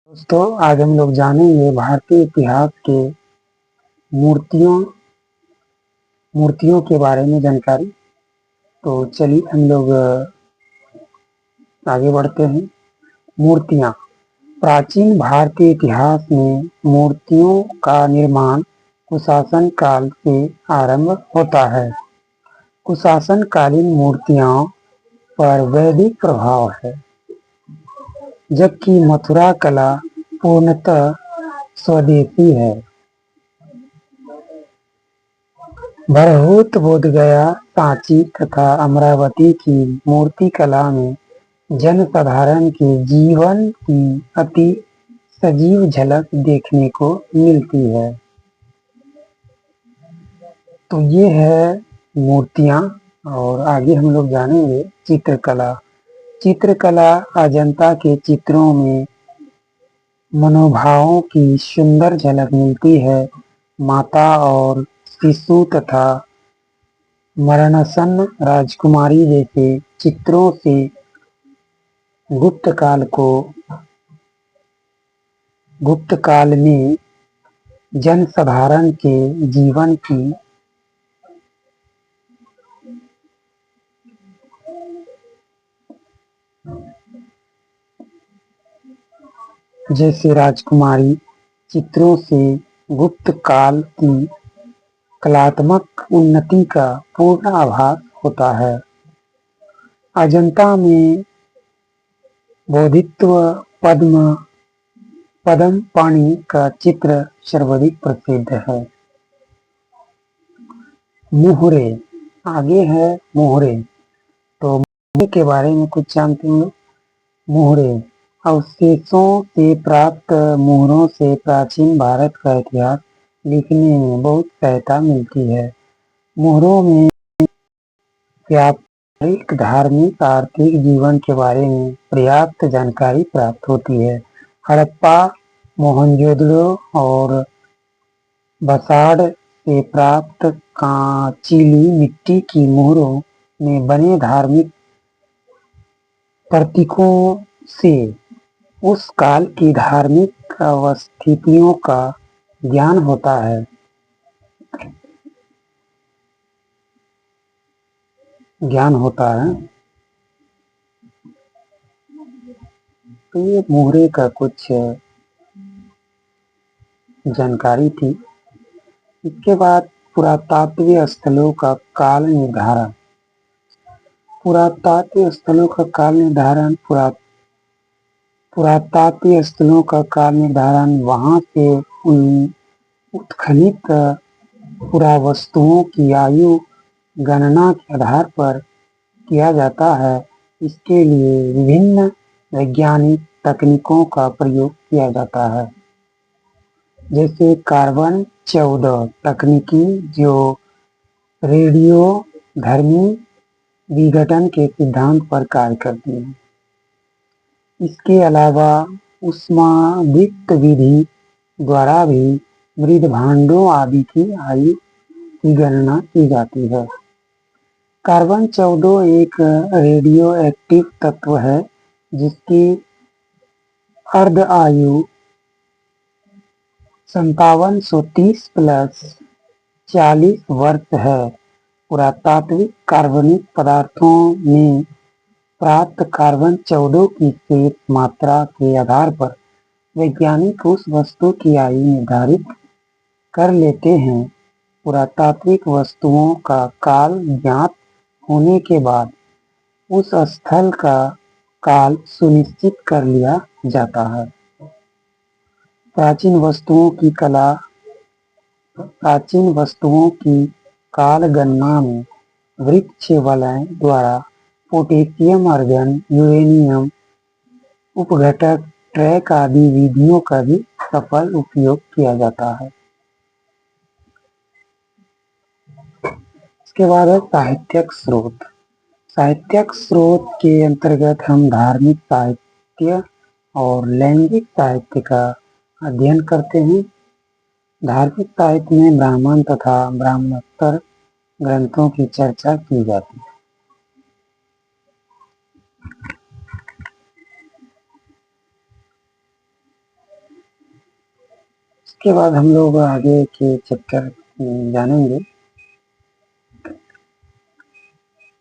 दोस्तों, आज हम लोग जानेंगे भारतीय इतिहास के मूर्तियों मूर्तियों के बारे में जानकारी। तो चलिए हम लोग आगे बढ़ते हैं। मूर्तियां। प्राचीन भारतीय इतिहास में मूर्तियों का निर्माण कुशासन काल से आरंभ होता है। कुशासनकालीन मूर्तियों पर वैदिक प्रभाव है, जबकि मथुरा कला पूर्णतः स्वदेशी है। भरहुत, बोधगया, सांची तथा अमरावती की मूर्ति कला में जनसाधारण के जीवन की अति सजीव झलक देखने को मिलती है। तो ये है मूर्तियां। और आगे हम लोग जानेंगे चित्रकला। चित्रकला अजंता के चित्रों में मनोभावों की सुंदर झलक मिलती है। माता और शिशु तथा मरणासन्न राजकुमारी जैसे चित्रों से गुप्त काल में जनसाधारण के जीवन की जैसे राजकुमारी चित्रों से गुप्त काल की कलात्मक उन्नति का पूर्ण आभास होता है। अजंता में बोधित्व पद्म पाणि का चित्र सर्वाधिक प्रसिद्ध है। मोहरे। आगे है मोहरे। तो मोहरे के बारे में कुछ जानते हैं। मोहरे। अवशेषों से प्राप्त मोहरों से प्राचीन भारत का इतिहास लिखने में बहुत सहायता मिलती है। मोहरों में व्यापारिक, धार्मिक, आर्थिक जीवन के बारे में पर्याप्त जानकारी प्राप्त होती है। हड़प्पा, मोहनजोदड़ो और बसाड़ से प्राप्त कांचीली मिट्टी की मोहरों में बने धार्मिक प्रतीकों से उस काल की धार्मिक स्थितियों का ज्ञान होता है। तो ये मोहरे का कुछ जानकारी थी। इसके बाद पुरातात्विक स्थलों का काल निर्धारण। पुरातात्विक स्थलों का काल निर्धारण पुरातात्विक स्थलों का काल निर्धारण वहां से उत्खनित पुरावस्तुओं की आयु गणना के आधार पर किया जाता है। इसके लिए विभिन्न वैज्ञानिक तकनीकों का प्रयोग किया जाता है, जैसे कार्बन 14 तकनीकी, जो रेडियोधर्मी विघटन के सिद्धांत पर कार्य करती है। इसके अलावा ऊष्मादीप्त विधि द्वारा भी मृद भांडों आदि की आयु की गणना की जाती है। कार्बन 14 एक रेडियो एक्टिव तत्व है, जिसकी अर्ध आयु 5730 प्लस 40 वर्ष है। पुरातात्विक कार्बनिक पदार्थों में प्राप्त कार्बन 14 की शेष मात्रा के आधार पर वैज्ञानिक उस वस्तु की आयु निर्धारित कर लेते हैं। पुरातात्विक वस्तुओं का काल ज्ञात होने के बाद उस स्थल का काल सुनिश्चित कर लिया जाता है। प्राचीन वस्तुओं की काल गणना में वृक्ष वलय द्वारा पोटेशियम अर्धन, यूरेनियम उपघटक, ट्रैक आदि विधियों का भी सफल उपयोग किया जाता है। इसके बाद है साहित्यक स्रोत। साहित्यक स्रोत के अंतर्गत हम धार्मिक साहित्य और लैंगिक साहित्य का अध्ययन करते हैं। धार्मिक साहित्य में ब्राह्मण तथा ब्राह्मणोत्तर ग्रंथों की चर्चा की जाती है। उसके बाद हम लोग आगे के चैप्टर जानेंगे।